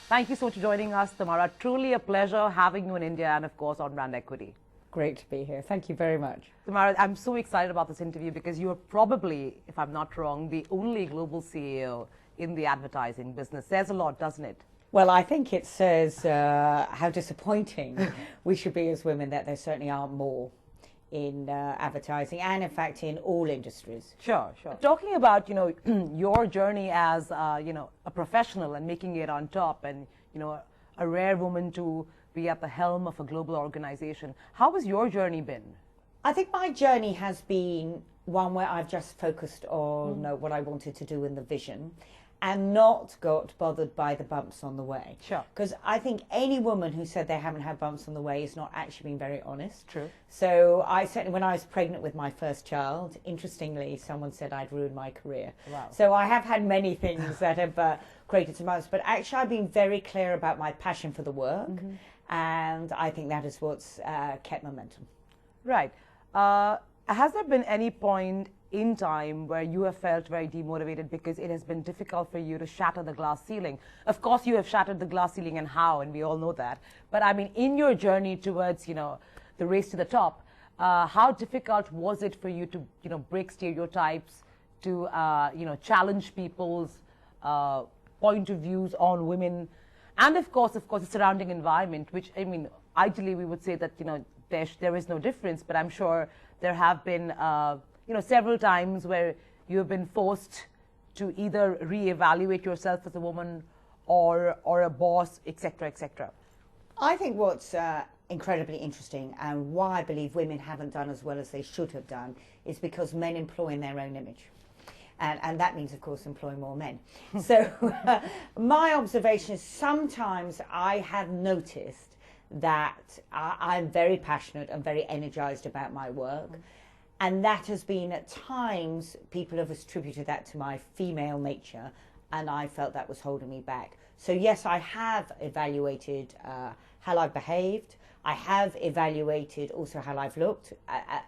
Thank you so much for joining us, Tamara. Truly a pleasure having you in India and, of course, on Brand Equity. Great to be here. Thank you very much. Tamara, I'm so excited about this interview because you are probably, if I'm not wrong, the only global CEO in the advertising business. Says a lot, doesn't it? Well, I think it says how disappointing we should be as women that there certainly aren't more in advertising and, in fact, in all industries. Sure. Talking about, your journey as, a professional and making it on top and, a rare woman to be at the helm of a global organization. How has your journey been? I think my journey has been one where I've just focused on what I wanted to do in the vision and not got bothered by the bumps on the way. Sure. Because I think any woman who said they haven't had bumps on the way is not actually being very honest. True. So I certainly, when I was pregnant with my first child, interestingly, someone said I'd ruined my career. Wow. So I have had many things that have created some bumps, but actually I've been very clear about my passion for the work, and I think that is what's kept momentum. Right. Has there been any point in time where you have felt very demotivated because it has been difficult for you to shatter the glass ceiling? Of course, you have shattered the glass ceiling, and how, and we all know that. But I mean, in your journey towards, the race to the top, how difficult was it for you to, break stereotypes, to, challenge people's point of views on women, and of course, the surrounding environment, which, I mean, ideally we would say that, there is no difference, but I'm sure there have been, several times where you have been forced to either reevaluate yourself as a woman or a boss, etc., etc. I think what's incredibly interesting and why I believe women haven't done as well as they should have done is because men employ in their own image. And that means, of course, employing more men. So my observation is sometimes I have noticed that I'm very passionate and very energized about my work. And that has been, at times, people have attributed that to my female nature, and I felt that was holding me back. So yes, I have evaluated how I've behaved. I have evaluated also how I've looked.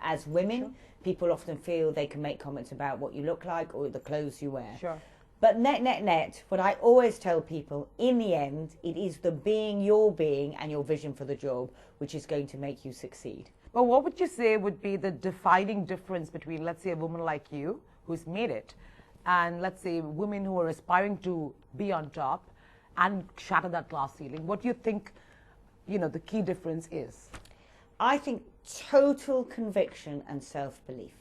As women, sure, people often feel they can make comments about what you look like or the clothes you wear. Sure. But net, what I always tell people, in the end, it is the being, your being, and your vision for the job, which is going to make you succeed. But what would you say would be the defining difference between, let's say, a woman like you, who's made it, and let's say women who are aspiring to be on top and shatter that glass ceiling? What do you think, the key difference is? I think total conviction and self-belief.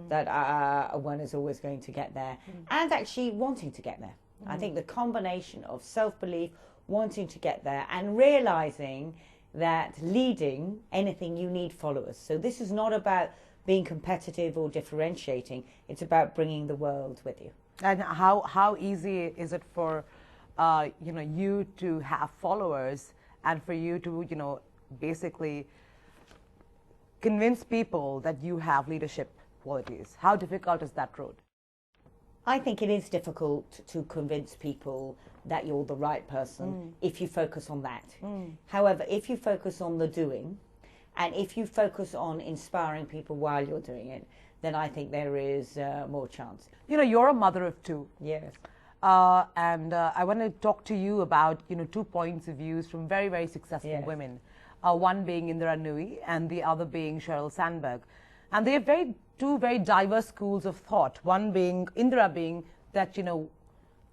That one is always going to get there, and actually wanting to get there. I think the combination of self-belief, wanting to get there, and realizing that leading anything, you need followers. So this is not about being competitive or differentiating. It's about bringing the world with you. And how easy is it for you to have followers and for you to basically convince people that you have leadership qualities? How difficult is that road? I think it is difficult to convince people that you're the right person if you focus on that. However, if you focus on the doing, and if you focus on inspiring people while you're doing it, then I think there is more chance. You're a mother of two. Yes. And I want to talk to you about 2 points of views from very, very successful women. One being Indra Nooyi and the other being Sheryl Sandberg. And they have two very diverse schools of thought. One being, Indra being that,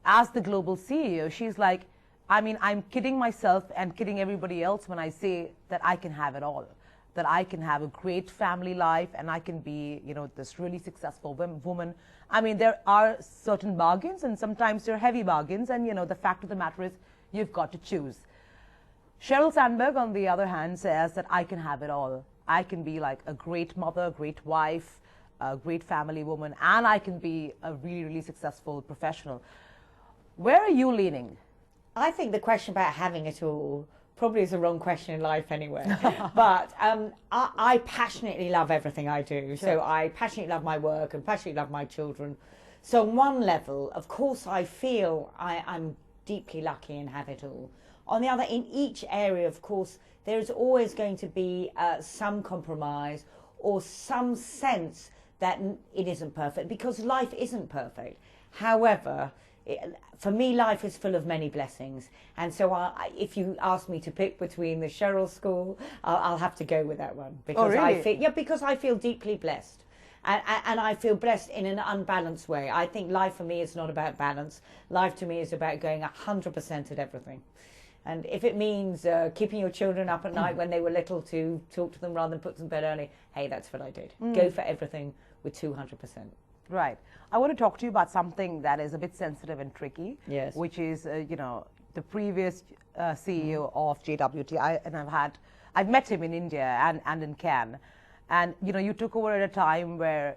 as the global CEO, she's like, I mean, I'm kidding myself and kidding everybody else when I say that I can have it all. That I can have a great family life and I can be, this really successful woman. I mean, there are certain bargains and sometimes they're heavy bargains. And, the fact of the matter is you've got to choose. Sheryl Sandberg, on the other hand, says that I can have it all. I can be like a great mother, great wife, a great family woman, and I can be a really, really successful professional. Where are you leaning? I think the question about having it all probably is the wrong question in life anyway. But I passionately love everything I do. Sure. So I passionately love my work and passionately love my children. So on one level, of course, I feel I'm deeply lucky and have it all. On the other, in each area, of course, there's always going to be some compromise or some sense that it isn't perfect, because life isn't perfect. However, for me, life is full of many blessings. And so if you ask me to pick between the Cheryl School, I'll have to go with that one. Because because I feel deeply blessed. And I feel blessed in an unbalanced way. I think life for me is not about balance. Life to me is about going 100% at everything. And if it means keeping your children up at night when they were little to talk to them rather than put them to bed early, hey, that's what I did. Go for everything with 200%. Right. I want to talk to you about something that is a bit sensitive and tricky, yes. which is, the previous CEO of JWT. I've met him in India and in Cannes. And, you took over at a time where,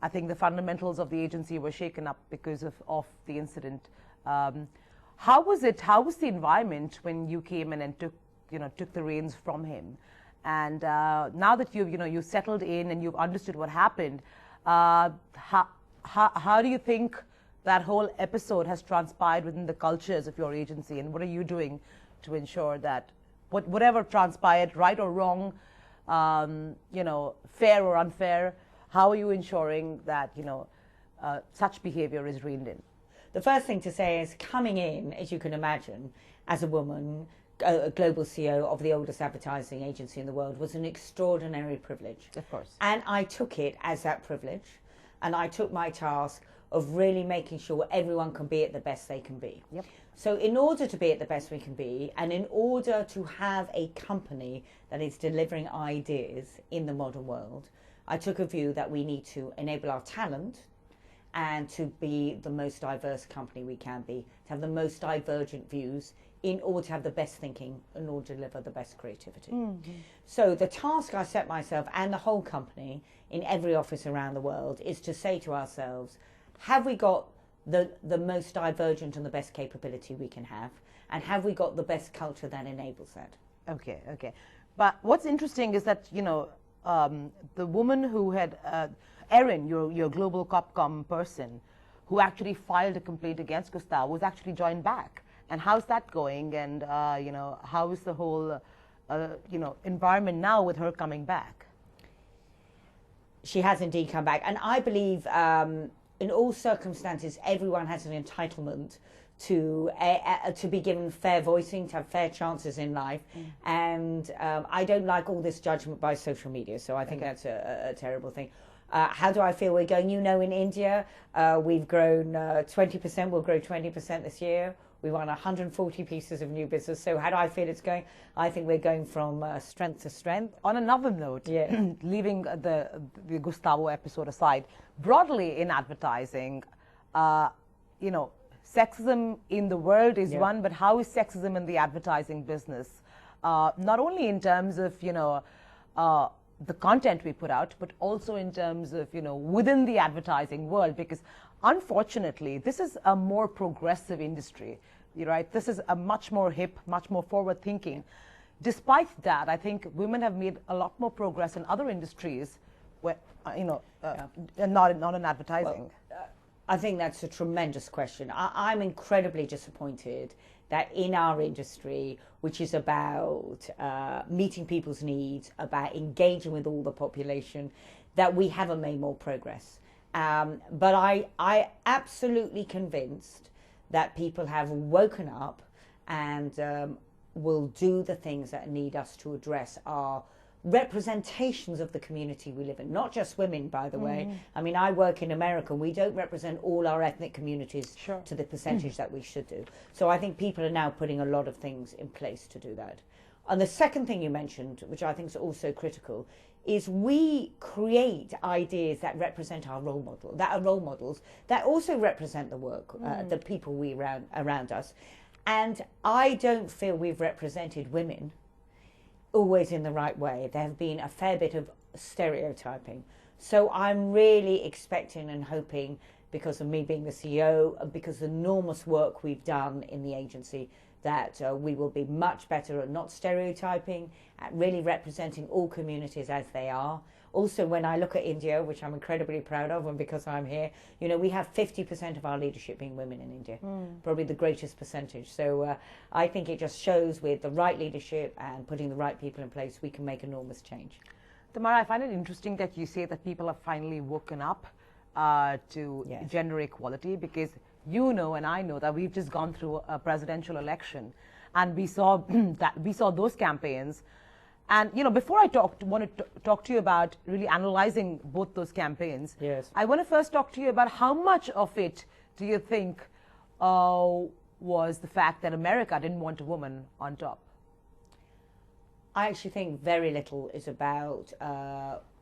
I think the fundamentals of the agency were shaken up because of the incident. How was it? How was the environment when you came in and took the reins from him? And now that you've settled in and you've understood what happened, how do you think that whole episode has transpired within the cultures of your agency, and what are you doing to ensure that whatever transpired, right or wrong, fair or unfair, how are you ensuring that such behavior is reined in? The first thing to say is, coming in, as you can imagine, as a woman, a global CEO of the oldest advertising agency in the world, was an extraordinary privilege. Of course. And I took it as that privilege, and I took my task of really making sure everyone can be at the best they can be. Yep. So in order to be at the best we can be, and in order to have a company that is delivering ideas in the modern world, I took a view that we need to enable our talent and to be the most diverse company we can be, to have the most divergent views in order to have the best thinking, in order to deliver the best creativity. Mm-hmm. So the task I set myself and the whole company in every office around the world is to say to ourselves, have we got the most divergent and the best capability we can have? And have we got the best culture that enables that? Okay. But what's interesting is that, the woman who had, Erin, your global Copcom person, who actually filed a complaint against Gustavo, was actually joined back. And how's that going? And, how is the whole, environment now with her coming back? She has indeed come back. And I believe in all circumstances, everyone has an entitlement to be given fair voicing, to have fair chances in life. And I don't like all this judgment by social media. So I think that's a terrible thing. How do I feel we're going? In India, we've grown 20%. We'll grow 20% this year. We won 140 pieces of new business. So how do I feel it's going? I think we're going from strength to strength. On another note, leaving the Gustavo episode aside, broadly in advertising, sexism in the world is one, but how is sexism in the advertising business? Not only in terms of, the content we put out, but also in terms of, within the advertising world, because unfortunately, this is a more progressive industry, right? This is a much more hip, much more forward thinking. Despite that, I think women have made a lot more progress in other industries where, not in advertising. Well, I think that's a tremendous question. I'm incredibly disappointed that in our industry, which is about meeting people's needs, about engaging with all the population, that we haven't made more progress. But I absolutely convinced that people have woken up and will do the things that need us to address our representations of the community we live in, not just women, by the way. I mean, I work in America. We don't represent all our ethnic communities to the percentage that we should do. So I think people are now putting a lot of things in place to do that. And the second thing you mentioned, which I think is also critical, is we create ideas that represent our role model, that are role models, that also represent the work, the people we around us. And I don't feel we've represented women always in the right way. There have been a fair bit of stereotyping. So I'm really expecting and hoping, because of me being the CEO, and because of the enormous work we've done in the agency, that we will be much better at not stereotyping, at really representing all communities as they are. Also, when I look at India, which I'm incredibly proud of, and because I'm here, we have 50% of our leadership being women in India, probably the greatest percentage. So I think it just shows with the right leadership and putting the right people in place, we can make enormous change. Tamara, I find it interesting that you say that people have finally woken up. to Yes. gender equality, because you know and I know that we've just gone through a presidential election, and we saw we saw those campaigns. And before I want to talk to you about really analyzing both those campaigns, Yes. I want to first talk to you about how much of it do you think was the fact that America didn't want a woman on top? I actually think very little is about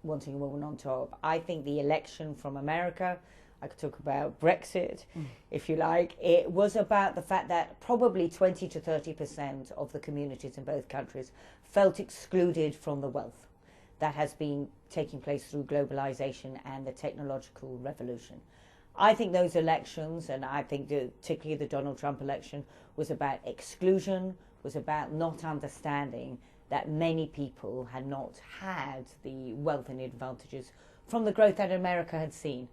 wanting a woman on top. I think the election from America, I could talk about Brexit, if you like, it was about the fact that probably 20 to 30% of the communities in both countries felt excluded from the wealth that has been taking place through globalization and the technological revolution. I think those elections, and I think particularly the Donald Trump election, was about exclusion, was about not understanding that many people had not had the wealth and advantages from the growth that America had seen.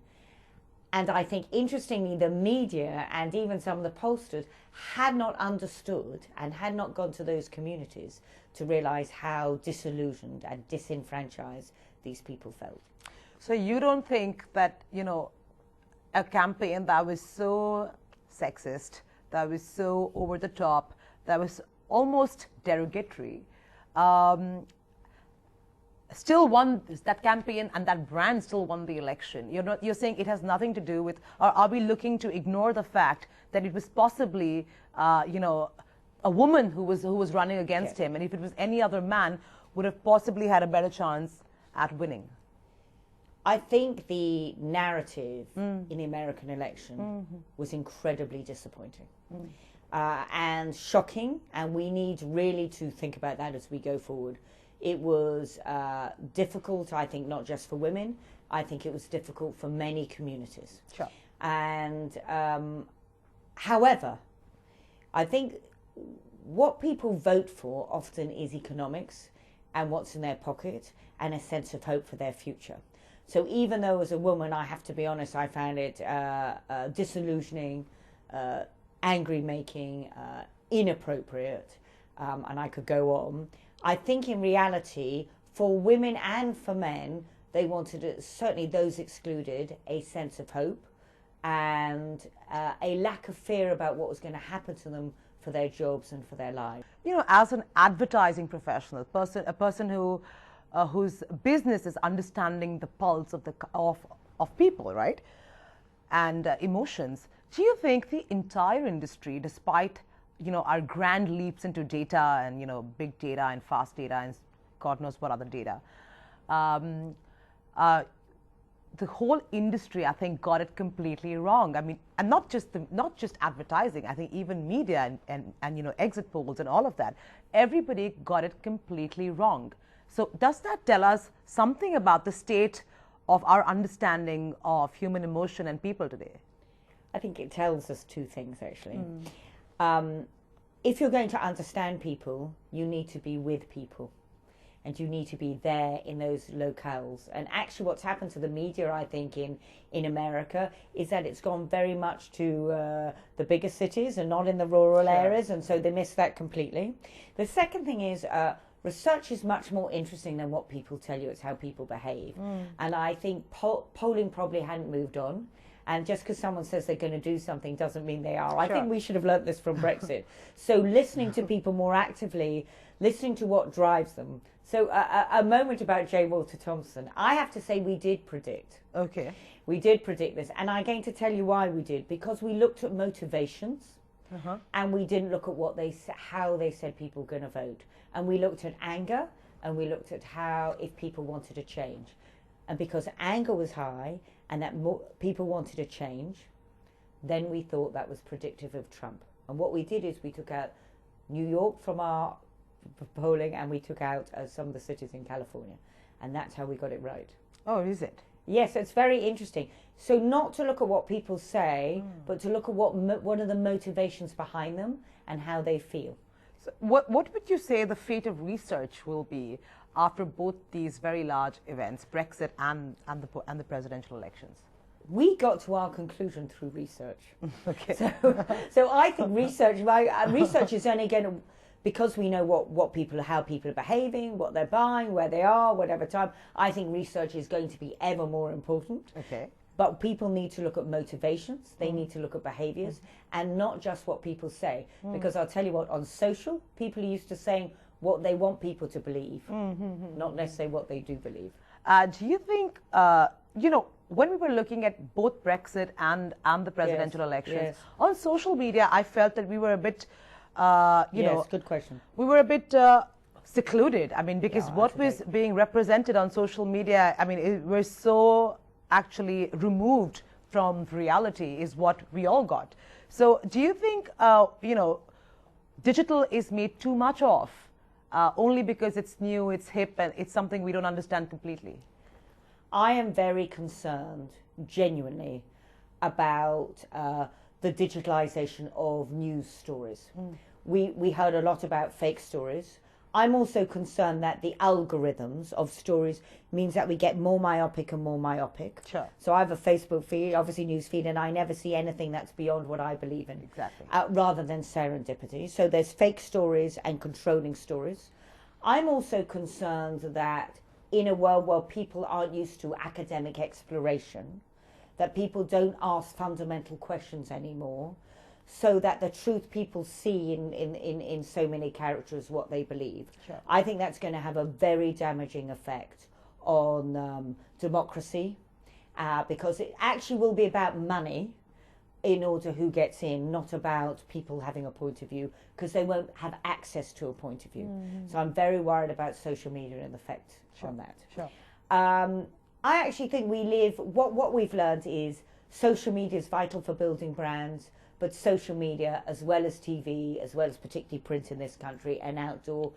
And I think, interestingly, the media and even some of the pollsters had not understood and had not gone to those communities to realize how disillusioned and disenfranchised these people felt. So you don't think that, a campaign that was so sexist, that was so over the top, that was almost derogatory, still won that campaign, and that brand still won the election? You're saying it has nothing to do with, or are we looking to ignore the fact that it was possibly, a woman who was running against him, and if it was any other man, would have possibly had a better chance at winning? I think the narrative in the American election was incredibly disappointing and shocking, and we need really to think about that as we go forward. It was difficult, I think, not just for women. I think it was difficult for many communities. Sure. And however, I think what people vote for often is economics and what's in their pocket and a sense of hope for their future. So even though as a woman, I have to be honest, I found it disillusioning, angry-making, inappropriate, and I could go on. I think in reality, for women and for men, they wanted, certainly those excluded, a sense of hope and a lack of fear about what was going to happen to them for their jobs and for their lives. As an advertising professional, a person whose business is understanding the pulse of people, right, and emotions, do you think the entire industry, despite our grand leaps into data and big data and fast data and God knows what other data, the whole industry, I think, got it completely wrong? I mean, and not just advertising. I think even media and exit polls and all of that, everybody got it completely wrong. So does that tell us something about the state of our understanding of human emotion and people today? I think it tells us two things, actually. If you're going to understand people, you need to be with people. And you need to be there in those locales. And actually what's happened to the media, I think, in America is that it's gone very much to the bigger cities and not in the rural areas. And so they miss that completely. The second thing is research is much more interesting than what people tell you. It's how people behave. And I think polling probably hadn't moved on. And just because someone says they're going to do something doesn't mean they are. Sure. I think we should have learnt this from Brexit. So listening to people more actively, listening to what drives them. So a moment about J. Walter Thompson. I have to say we did predict. Okay. We did predict this. And I'm going to tell you why we did. Because we looked at motivations and we didn't look at how they said people were going to vote. And we looked at anger and we looked at how if people wanted to change. And because anger was high and that people wanted to change, then we thought that was predictive of Trump. And what we did is we took out New York from our polling and we took out some of the cities in California. And that's how we got it right. Oh, is it? Yes, it's very interesting. So not to look at what people say, but to look at what are the motivations behind them and how they feel. So what would you say the fate of research will be after both these very large events, Brexit and the presidential elections? We got to our conclusion through research. Okay. So I think research is only going to, because we know how people are behaving, what they're buying, where they are, whatever time. I think research is going to be ever more important. Okay. But people need to look at motivations, they need to look at behaviours, and not just what people say. Because I'll tell you what, on social, people are used to saying what they want people to believe, not necessarily what they do believe. Do you think, when we were looking at both Brexit and the presidential elections, on social media, I felt that we were a bit, good question. We were a bit secluded. I mean, because what was being represented on social media, I mean, we're so actually removed from reality is what we all got. So do you think, digital is made too much of only because it's new, it's hip, and it's something we don't understand completely? I am very concerned, genuinely, about the digitalisation of news stories. We heard a lot about fake stories. I'm also concerned that the algorithms of stories means that we get more myopic and more myopic. Sure. So I have a Facebook feed, obviously news feed, and I never see anything that's beyond what I believe in. Exactly. Rather than serendipity. So there's fake stories and controlling stories. I'm also concerned that in a world where people aren't used to academic exploration, that people don't ask fundamental questions anymore, so that the truth people see in so many characters what they believe. Sure. I think that's going to have a very damaging effect on democracy, because it actually will be about money in order who gets in, not about people having a point of view, because they won't have access to a point of view. So I'm very worried about social media and the effect on that. Sure. I actually think we live, what we've learned is social media is vital for building brands, but social media, as well as TV, as well as particularly print in this country and outdoor,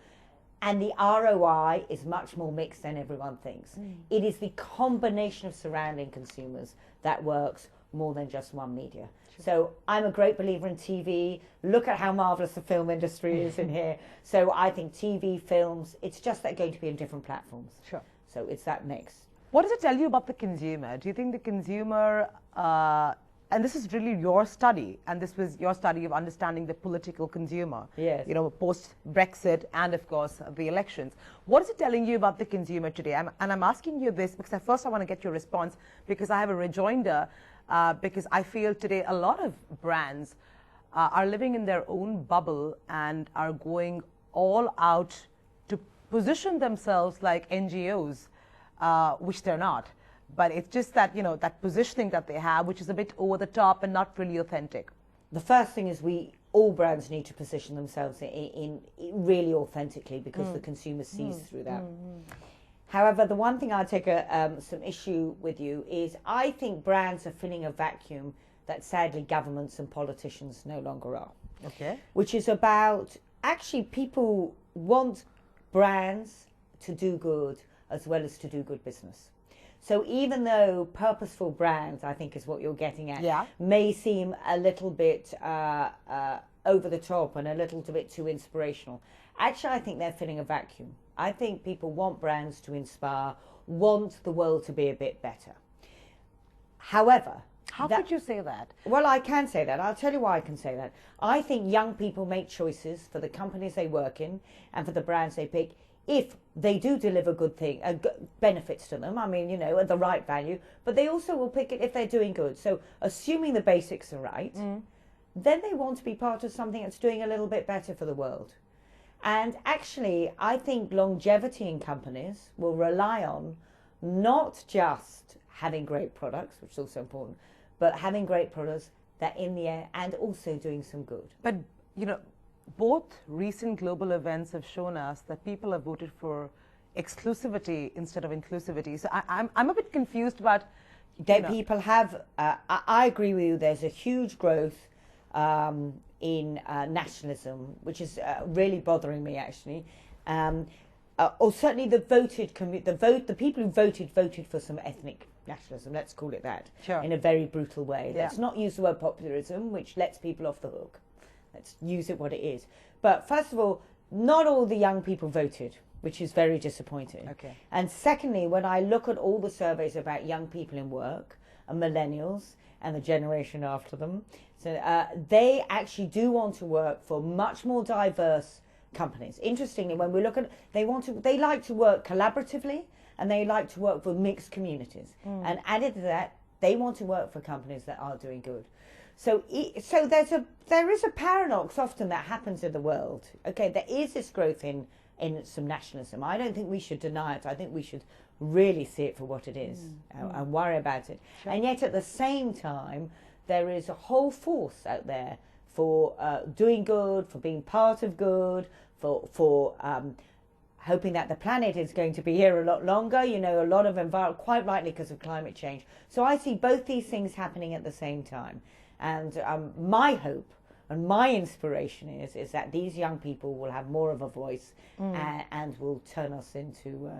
and the ROI is much more mixed than everyone thinks. It is the combination of surrounding consumers that works more than just one media. Sure. So I'm a great believer in TV. Look at how marvellous the film industry is in here. So I think TV, films, it's just that going to be in different platforms. Sure. So it's that mix. What does it tell you about the consumer? Do you think the consumer, and this is really your study, and this was your study of understanding the political consumer, yes, post-Brexit and, of course, the elections. What is it telling you about the consumer today? I'm asking you this because first I want to get your response, because I have a rejoinder, because I feel today a lot of brands are living in their own bubble and are going all out to position themselves like NGOs, which they're not. But it's just that, that positioning that they have, which is a bit over the top and not really authentic. The first thing is all brands need to position themselves in really authentically, because the consumer sees through that. However, the one thing I take some issue with you is I think brands are filling a vacuum that sadly governments and politicians no longer are. Okay. Which is about, actually people want brands to do good as well as to do good business. So even though purposeful brands, I think is what you're getting at, may seem a little bit over the top and a little bit too inspirational, actually I think they're filling a vacuum. I think people want brands to inspire, want the world to be a bit better. However... How could you say that? Well, I can say that. I'll tell you why I can say that. I think young people make choices for the companies they work in and for the brands they pick if they do deliver benefits to them, I mean, at the right value, but they also will pick it if they're doing good. So assuming the basics are right, then they want to be part of something that's doing a little bit better for the world. And actually, I think longevity in companies will rely on not just having great products, which is also important, but having great products that in the air and also doing some good. But, both recent global events have shown us that people have voted for exclusivity instead of inclusivity. So I'm a bit confused about... People have... I agree with you. There's a huge growth in nationalism, which is really bothering me, actually. Or certainly the people who voted for some ethnic nationalism, let's call it that, in a very brutal way. Let's not use the word populism, which lets people off the hook. Let's use it what it is. But first of all, not all the young people voted, which is very disappointing. Okay. And secondly, when I look at all the surveys about young people in work and millennials and the generation after them, so they actually do want to work for much more diverse companies. Interestingly, when we look at, they like to work collaboratively, and they like to work with mixed communities. And added to that, They want to work for companies that are doing good. So there is a paradox often that happens in the world. Okay, there is this growth in some nationalism. I don't think we should deny it. I think we should really see it for what it is and worry about it. Sure. And yet at the same time, there is a whole force out there for doing good, for being part of good, for hoping that the planet is going to be here a lot longer, you know, a lot of quite rightly because of climate change. So I see both these things happening at the same time. And my hope and my inspiration is that these young people will have more of a voice and will turn us into,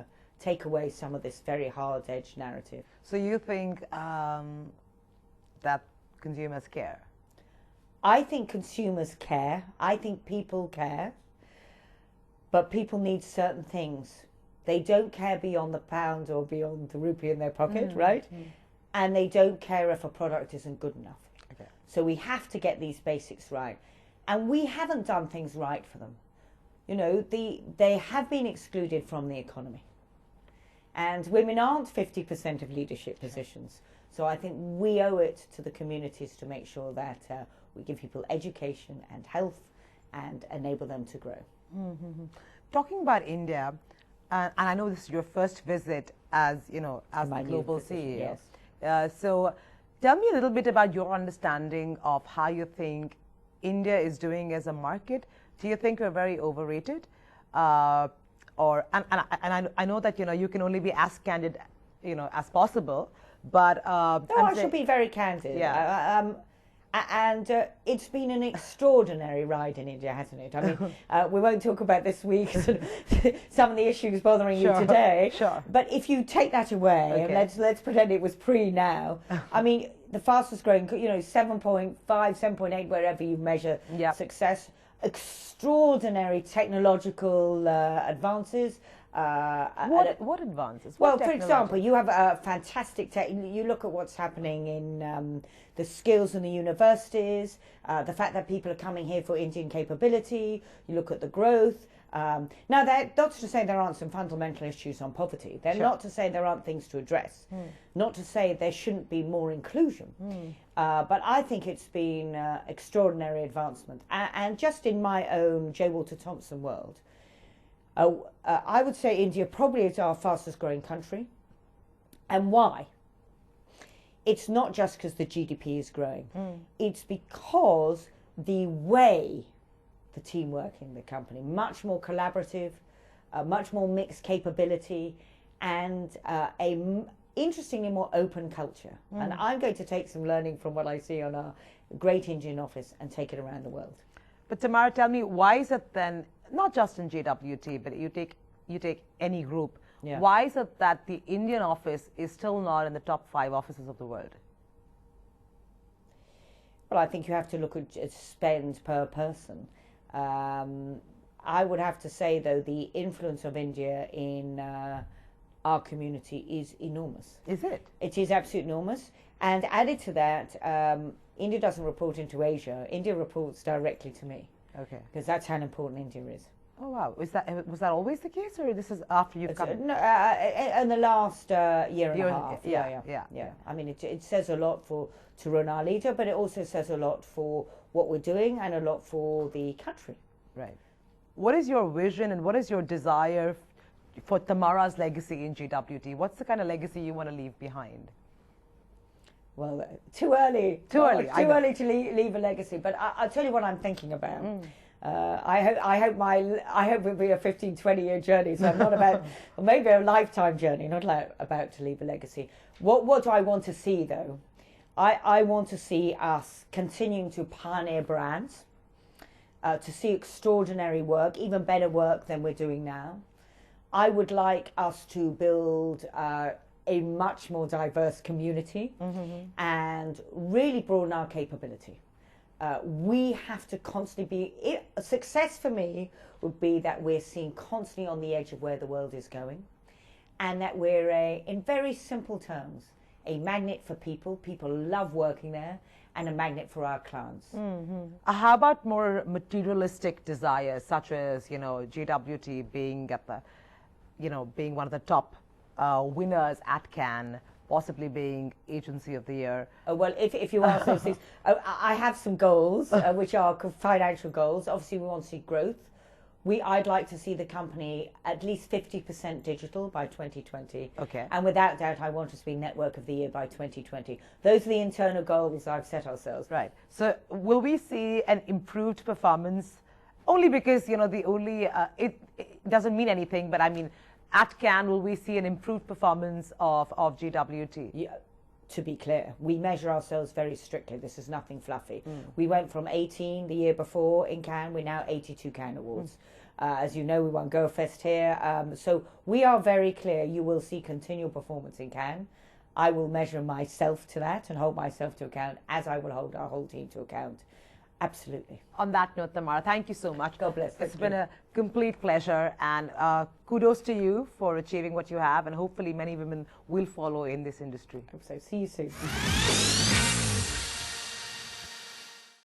take away some of this very hard-edged narrative. So you think that consumers care? I think consumers care. I think people care. But people need certain things. They don't care beyond the pound or beyond the rupee in their pocket, right? And they don't care if a product isn't good enough. Okay. So we have to get these basics right. And we haven't done things right for them. You know, they have been excluded from the economy. And women aren't 50% of leadership positions. So I think we owe it to the communities to make sure that we give people education and health and enable them to grow. Talking about India, and I know this is your first visit as, you know, as the global CEO. Yes. So tell me a little bit about your understanding of how you think India is doing as a market. Do you think we're very overrated? And I know that, you know, you can only be as candid, you know, as possible, but no, I should be very candid. Yeah. And it's been an extraordinary ride in India, hasn't it? I mean, we won't talk about this week, some of the issues bothering you today. Sure. But if you take that away, and let's pretend it was pre-now, I mean, the fastest growing, you know, 7.5, 7.8, wherever you measure success, extraordinary technological advances. What advances? Well, for example, you have a fantastic you look at what's happening in the skills in the universities, the fact that people are coming here for Indian capability. You look at the growth. Now, that's to say there aren't some fundamental issues on poverty. They're not to say there aren't things to address. Not to say there shouldn't be more inclusion. But I think it's been extraordinary advancement. And just in my own J. Walter Thompson world, I would say India probably is our fastest growing country. And why? It's not just because the GDP is growing. It's because the way the teamwork in the company, much more collaborative, much more mixed capability, and interestingly more open culture. And I'm going to take some learning from what I see on our great Indian office and take it around the world. But Tamara, tell me, why is it then, not just in JWT, but you take any group, why is it that the Indian office is still not in the top 5 offices of the world? Well, I think you have to look at spend per person. I would have to say, though, the influence of India in our community is enormous. Is it? It is absolutely enormous. And added to that, India doesn't report into Asia. India reports directly to me. Okay. Because that's how important India is. Oh, wow. Was that always the case, or this is after you've come? No, in the last year and a half. Yeah. I mean, it says a lot to run our leader, but it also says a lot for what we're doing and a lot for the country. Right. What is your vision and what is your desire for Tamara's legacy in JWT? What's the kind of legacy you want to leave behind? Well, too early. Too early to leave a legacy. But I'll tell you what I'm thinking about. I hope it'll be a 15, 20-year journey. So I'm not about, or maybe a lifetime journey, not about to leave a legacy. What do I want to see, though? I want to see us continuing to pioneer brands, to see extraordinary work, even better work than we're doing now. I would like us to build a much more diverse community and really broaden our capability. We have to constantly be, success for me would be that we're seen constantly on the edge of where the world is going, and that we're, in very simple terms, a magnet for people. People love working there, and a magnet for our clients. How about more materialistic desires, such as, you know, JWT being at the, you know, being one of the top winners at Cannes possibly being Agency of the Year? Well, if you ask those things, I have some goals, which are financial goals. Obviously, we want to see growth. I'd like to see the company at least 50% digital by 2020. Okay. And without doubt, I want us to be Network of the Year by 2020. Those are the internal goals I've set ourselves. Right. So will we see an improved performance? Only because, you know, it doesn't mean anything, but I mean, at Cannes, will we see an improved performance of JWT? Yeah. To be clear, we measure ourselves very strictly. This is nothing fluffy. We went from 18 the year before in Cannes. We're now 82 Cannes Awards. As you know, we won Go Fest here. So we are very clear. You will see continual performance in Cannes. I will measure myself to that and hold myself to account, as I will hold our whole team to account. Absolutely. On that note, Tamara, thank you so much. God bless. It's been a complete pleasure, and kudos to you for achieving what you have, and hopefully many women will follow in this industry. Hope so. See you soon.